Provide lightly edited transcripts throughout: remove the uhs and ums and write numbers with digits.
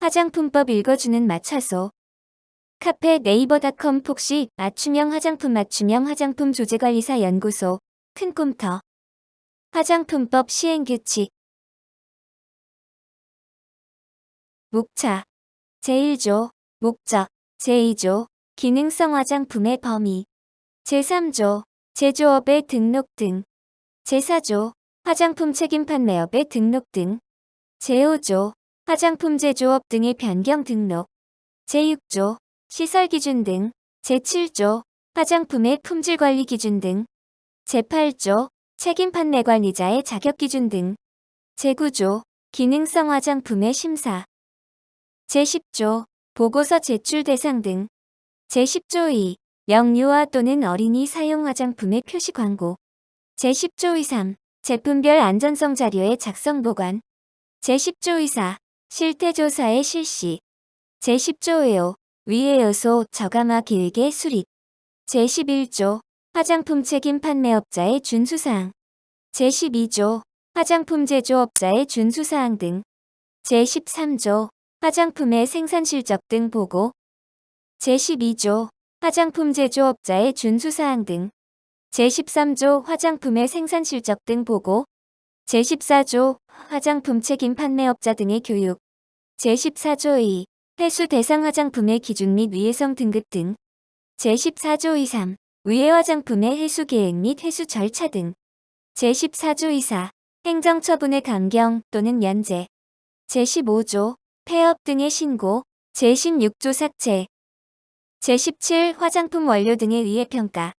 화장품법 읽어주는 마차소. 카페 네이버닷컴 폭시 맞춤형 화장품 조제관리사 연구소 큰꿈터. 화장품법 시행규칙. 목차 제1조 목적 제2조 기능성 화장품의 범위 제3조 제조업의 등록 등 제4조 화장품 책임 판매업의 등록 등 제5조 화장품 제조업 등의 변경 등록 제6조 시설 기준 등 제7조 화장품의 품질 관리 기준 등 제8조 책임 판매 관리자의 자격 기준 등 제9조 기능성 화장품의 심사 제10조 보고서 제출 대상 등 제10조 2 명유아 또는 어린이 사용 화장품의 표시 광고 제10조 2 3 제품별 안전성 자료의 작성 보관 제10조 2 4 실태조사의 실시 제10조 2 5 위의 요소 저감화 계획의 수립 제11조 화장품 책임 판매업자의 준수사항 제12조 화장품 제조업자의 준수사항 등 제13조 화장품의 생산 실적 등 보고 제12조 화장품 제조업자의 준수사항 등 제13조 화장품의 생산 실적 등 보고 제14조 화장품 책임 판매업자 등의 교육 제14조 2 회수 대상 화장품의 기준 및 위해성 등급 등 제14조 2 3 위해 화장품의 회수 계획 및 회수 절차 등 제14조 2 4 행정처분의 강경 또는 면제 제15조 폐업 등의 신고 제16조 삭제 제17 화장품 원료 등의 위해평가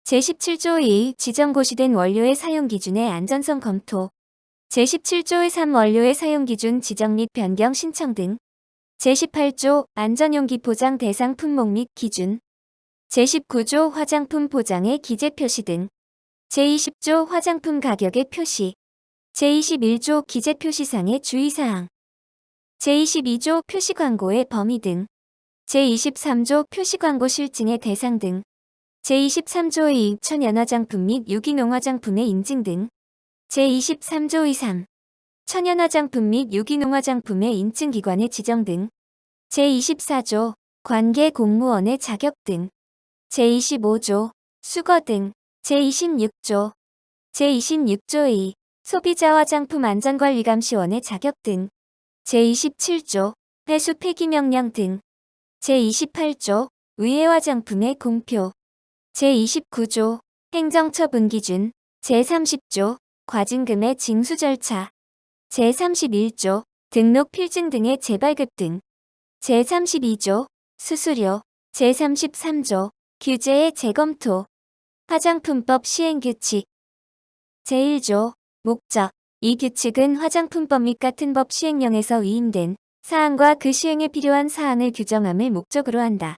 제17조 2 지정 고시된 원료의 사용 기준의 안전성 검토 제17조의 3 원료의 사용 기준 지정 및 변경 신청 등 제18조 안전용기 포장 대상 품목 및 기준 제19조 화장품 포장의 기재 표시 등 제20조 화장품 가격의 표시 제21조 기재 표시상의 주의사항 제22조 표시 광고의 범위 등 제23조 표시 광고 실증의 대상 등 제23조 2 천연 화장품 및 유기농 화장품의 인증 등 제23조 2 3 천연 화장품 및 유기농 화장품의 인증기관의 지정 등 제24조 관계 공무원의 자격 등 제25조 수거 등 제26조 제26조 2 소비자 화장품 안전관리감시원의 자격 등 제27조 회수 폐기 명령 등 제28조 위해 화장품의 공표 제29조 행정처분 기준 제30조 과징금의 징수 절차 제31조 등록 필증 등의 재발급 등 제32조 수수료 제33조 규제의 재검토 화장품법 시행규칙 제1조 목적 이 규칙은 화장품법 및 같은 법 시행령에서 위임된 사항과 그 시행에 필요한 사항을 규정함을 목적으로 한다.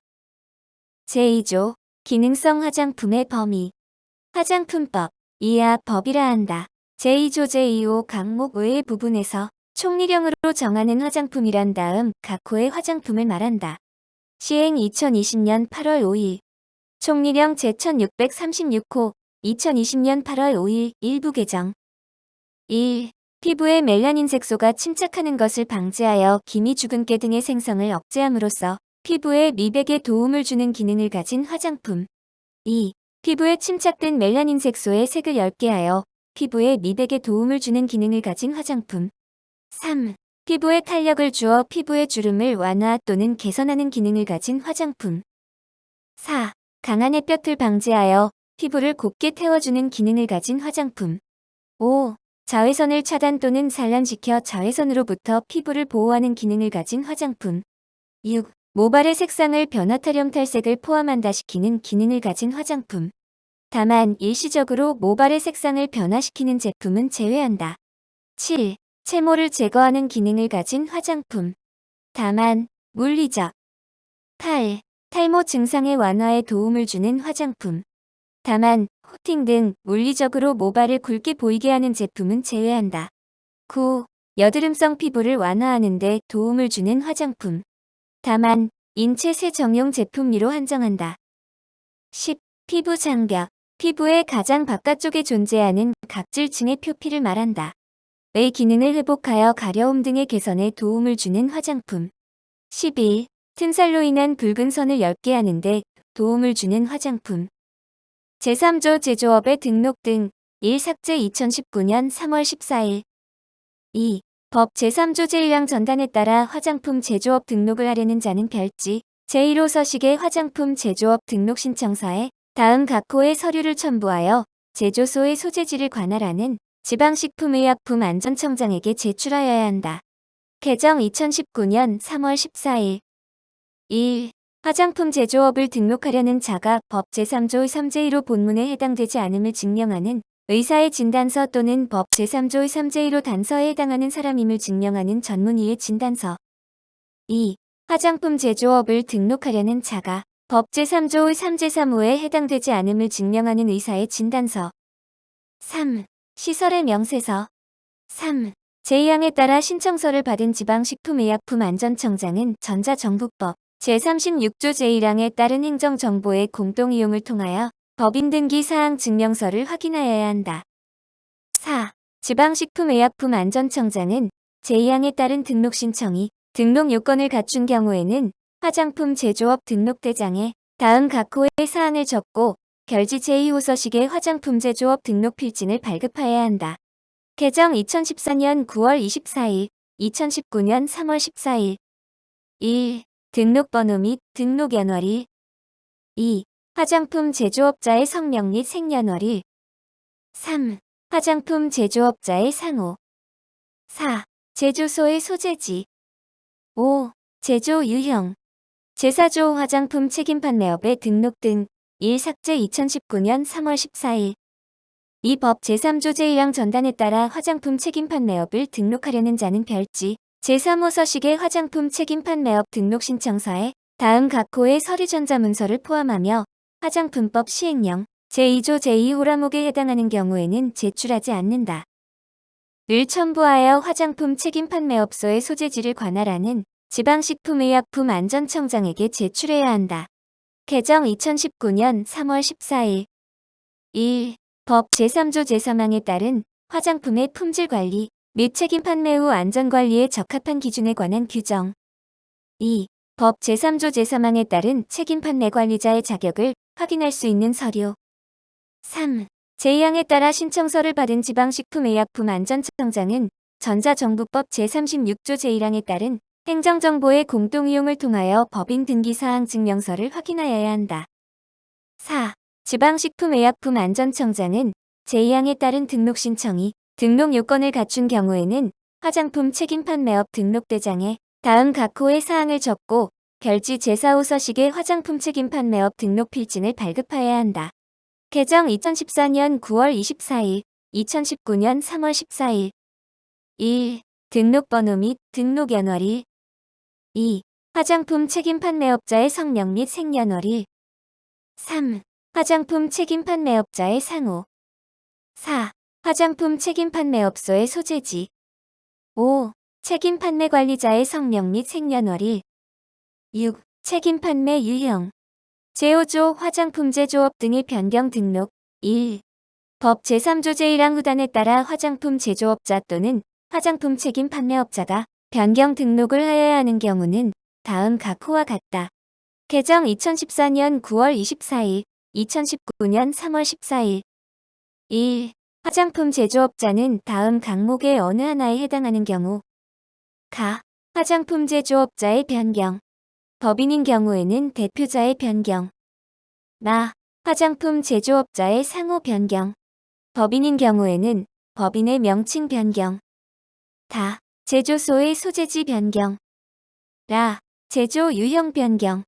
제2조 기능성 화장품의 범위 화장품법 이하 법이라 한다. 제2조 제2호 항목 의의 부분에서 총리령으로 정하는 화장품이란 다음 각 호의 화장품을 말한다. 시행 2020년 8월 5일 총리령 제1636호 2020년 8월 5일 일부 개정 1. 피부에 멜라닌 색소가 침착하는 것을 방지하여 기미 주근깨 등의 생성을 억제함으로써 피부에 미백에 도움을 주는 기능을 가진 화장품 2. 피부에 침착된 멜라닌 색소의 색을 엷게 하여 피부에 미백에 도움을 주는 기능을 가진 화장품 3. 피부에 탄력을 주어 피부의 주름을 완화 또는 개선하는 기능을 가진 화장품 4. 강한 햇볕을 방지하여 피부를 곱게 태워주는 기능을 가진 화장품 5. 자외선을 차단 또는 산란시켜 자외선으로부터 피부를 보호하는 기능을 가진 화장품 6. 모발의 색상을 변화타령 탈색을 포함한다 시키는 기능을 가진 화장품 다만 일시적으로 모발의 색상을 변화시키는 제품은 제외한다. 7. 채모를 제거하는 기능을 가진 화장품 다만 물리적 8. 탈모 증상의 완화에 도움을 주는 화장품 다만 코팅 등 물리적으로 모발을 굵게 보이게 하는 제품은 제외한다. 9. 여드름성 피부를 완화하는 데 도움을 주는 화장품 다만 인체 세정용 제품미로 한정한다. 10. 피부 장벽 피부의 가장 바깥쪽에 존재하는 각질층의 표피를 말한다. 의 기능을 회복하여 가려움 등의 개선에 도움을 주는 화장품 11. 튼살로 인한 붉은 선을 엷게 하는데 도움을 주는 화장품. 제3조 제조업의 등록 등 1. 삭제 2019년 3월 14일 2. 법 제3조 제1항 전단에 따라 화장품 제조업 등록을 하려는 자는 별지 제1호 서식의 화장품 제조업 등록 신청서에 다음 각 호의 서류를 첨부하여 제조소의 소재지를 관할하는 지방식품의약품안전청장에게 제출하여야 한다. 개정 2019년 3월 14일 1. 화장품 제조업을 등록하려는 자가 법 제3조 3제1호 본문에 해당되지 않음을 증명하는 의사의 진단서 또는 법 제3조 3제1호 단서에 해당하는 사람임을 증명하는 전문의의 진단서. 2. 화장품 제조업을 등록하려는 자가 법 제3조 3제3호에 해당되지 않음을 증명하는 의사의 진단서. 3. 시설의 명세서. 3. 제2항에 따라 신청서를 받은 지방식품의약품안전청장은 전자정부법 제36조 제1항에 따른 행정정보의 공동이용을 통하여 법인 등기 사항 증명서를 확인하여야 한다. 4. 지방식품의약품안전청장은 제2항에 따른 등록 신청이 등록 요건을 갖춘 경우에는 화장품 제조업 등록대장에 다음 각 호의 사항을 적고 결지 제2호 서식의 화장품 제조업 등록 필진을 발급하여야 한다. 개정 2014년 9월 24일, 2019년 3월 14일 1. 등록번호 및 등록연월일 2. 화장품 제조업자의 성명 및 생년월일 3. 화장품 제조업자의 상호 4. 제조소의 소재지 5. 제조 유형 제4조 화장품 책임 판매업의 등록 등 1. 삭제 2019년 3월 14일 이 법 제3조 제1항 전단에 따라 화장품 책임 판매업을 등록하려는 자는 별지 제3호 서식의 화장품 책임 판매업 등록 신청서에 다음 각 호의 서류 전자문서를 포함하며 화장품법 시행령 제2조 제2호라목에 해당하는 경우에는 제출하지 않는다. 를 첨부하여 화장품 책임 판매업소의 소재지를 관할하는 지방식품의약품안전청장에게 제출해야 한다. 개정 2019년 3월 14일 1. 법 제3조 제3항에 따른 화장품의 품질관리 및 책임 판매 후 안전관리에 적합한 기준에 관한 규정 2. 법 제3조 제3항에 따른 책임 판매 관리자의 자격을 확인할 수 있는 서류 3. 제2항에 따라 신청서를 받은 지방식품의약품안전청장은 전자정부법 제36조 제1항에 따른 행정정보의 공동이용을 통하여 법인 등기사항 증명서를 확인하여야 한다. 4. 지방식품의약품안전청장은 제2항에 따른 등록 신청이 등록 요건을 갖춘 경우에는 화장품 책임 판매업 등록대장에 다음 각 호의 사항을 적고 결지 제4호 서식의 화장품 책임 판매업 등록 필진을 발급하여야 한다. 개정 2014년 9월 24일, 2019년 3월 14일 1. 등록번호 및 등록연월일 2. 화장품 책임 판매업자의 성명 및 생년월일 3. 화장품 책임 판매업자의 상호 4. 화장품 책임 판매업소의 소재지 5. 책임 판매 관리자의 성명 및 생년월일 6. 책임 판매 유형 제5조 화장품 제조업 등의 변경 등록 1. 법 제3조 제1항 후단에 따라 화장품 제조업자 또는 화장품 책임 판매업자가 변경 등록을 하여야 하는 경우는 다음 각 호와 같다. 개정 2014년 9월 24일, 2019년 3월 14일 1. 화장품 제조업자는 다음 항목의 어느 하나에 해당하는 경우 가. 화장품 제조업자의 변경 법인인 경우에는 대표자의 변경 나. 화장품 제조업자의 상호 변경 법인인 경우에는 법인의 명칭 변경 다. 제조소의 소재지 변경 라. 제조 유형 변경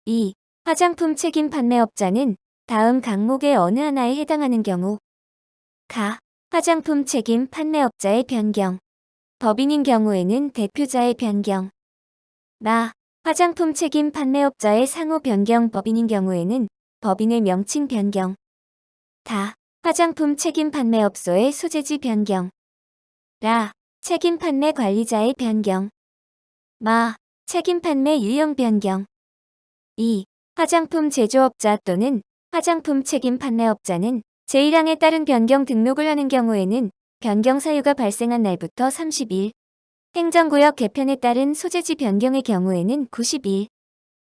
2. 화장품 책임 판매업자는 다음 항목의 어느 하나에 해당하는 경우 가. 화장품 책임 판매업자의 변경 법인인 경우에는 대표자의 변경 나. 화장품 책임 판매업자의 상호 변경 법인인 경우에는 법인의 명칭 변경 다. 화장품 책임 판매업소의 소재지 변경 라. 책임 판매 관리자의 변경 마. 책임 판매 유형 변경 2. 화장품 제조업자 또는 화장품 책임 판매업자는 제1항에 따른 변경 등록을 하는 경우에는 변경 사유가 발생한 날부터 30일 행정구역 개편에 따른 소재지 변경의 경우에는 90일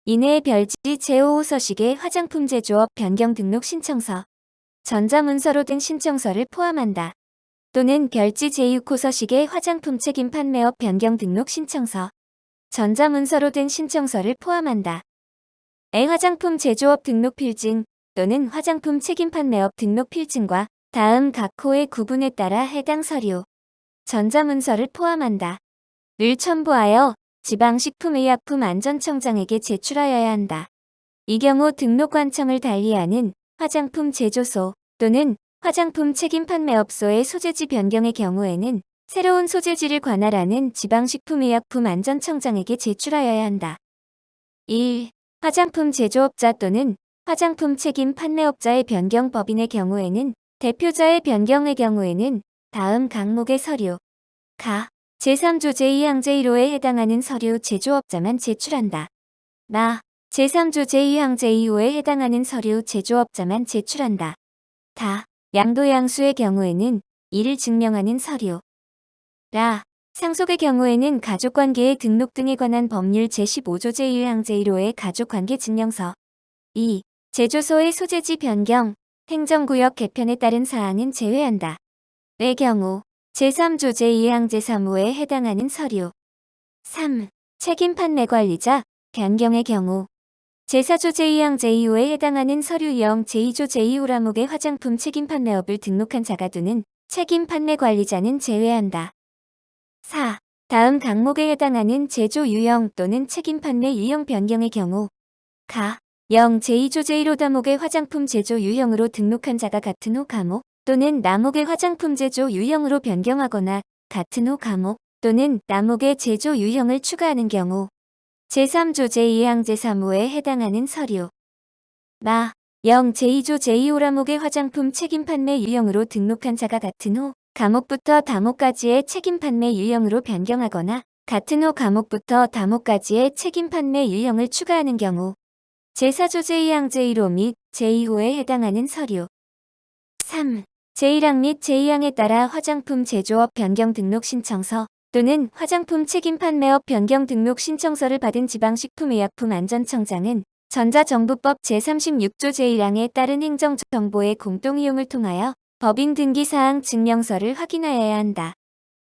이내에 별지 제5호 서식의 화장품 제조업 변경 등록 신청서, 전자문서로 된 신청서를 포함한다. 또는 별지 제6호 서식의 화장품 책임 판매업 변경 등록 신청서, 전자문서로 된 신청서를 포함한다. 화장품 제조업 등록 필증 또는 화장품 책임 판매업 등록 필증과 다음 각 호의 구분에 따라 해당 서류, 전자문서를 포함한다. 를 첨부하여 지방식품의약품안전청장에게 제출하여야 한다. 이 경우 등록관청을 달리하는 화장품 제조소 또는 화장품 책임 판매업소의 소재지 변경의 경우에는 새로운 소재지를 관할하는 지방식품의약품안전청장에게 제출하여야 한다. 1. 화장품 제조업자 또는 화장품 책임 판매업자의 변경 법인의 경우에는 대표자의 변경의 경우에는 다음 항목의 서류, 가, 제3조 제2항 제1호에 해당하는 서류 제조업자만 제출한다. 나, 제3조 제2항 제2호에 해당하는 서류 제조업자만 제출한다. 다, 양도양수의 경우에는 이를 증명하는 서류. 라, 상속의 경우에는 가족관계의 등록 등에 관한 법률 제15조 제1항 제1호의 가족관계 증명서. 2. 제조소의 소재지 변경, 행정구역 개편에 따른 사항은 제외한다. 의 경우 제3조 제2항 제3호에 해당하는 서류. 3. 책임 판매 관리자, 변경의 경우 제4조 제2항 제2호에 해당하는 서류 0 제2조 제2호 항목의 화장품 책임 판매업을 등록한 자가 두는 책임 판매 관리자는 제외한다. 4. 다음 항목에 해당하는 제조 유형 또는 책임 판매 유형 변경의 경우 가 0 제2조 제1호 항목의 화장품 제조 유형으로 등록한 자가 같은 호 과목 또는 나목의 화장품 제조 유형으로 변경하거나 같은 호 과목 또는 나목의 제조 유형을 추가하는 경우 제3조 제2항 제3호에 해당하는 서류. 마 0 제2조 제2호 항목의 화장품 책임 판매 유형으로 등록한 자가 같은 호 과목부터 다목까지의 책임 판매 유형으로 변경하거나 같은 호 과목부터 다목까지의 책임 판매 유형을 추가하는 경우 제4조 제2항 제1호 및 제2호에 해당하는 서류. 3. 제1항 및 제2항에 따라 화장품 제조업 변경 등록 신청서 또는 화장품 책임 판매업 변경 등록 신청서를 받은 지방식품의약품안전청장은 전자정보법 제36조 제1항에 따른 행정정보의 공동이용을 통하여 법인 등기사항 증명서를 확인하여야 한다.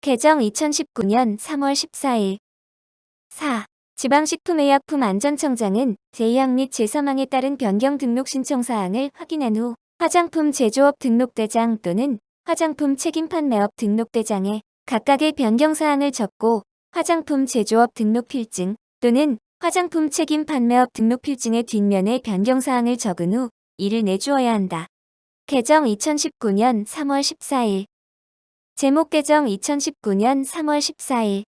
개정 2019년 3월 14일. 4. 지방식품의약품안전청장은 제2항 및 제3항에 따른 변경 등록 신청사항을 확인한 후 화장품 제조업 등록대장 또는 화장품 책임 판매업 등록대장에 각각의 변경사항을 적고 화장품 제조업 등록필증 또는 화장품 책임 판매업 등록필증의 뒷면에 변경사항을 적은 후 이를 내주어야 한다. 개정 2019년 3월 14일. 제목 개정 2019년 3월 14일.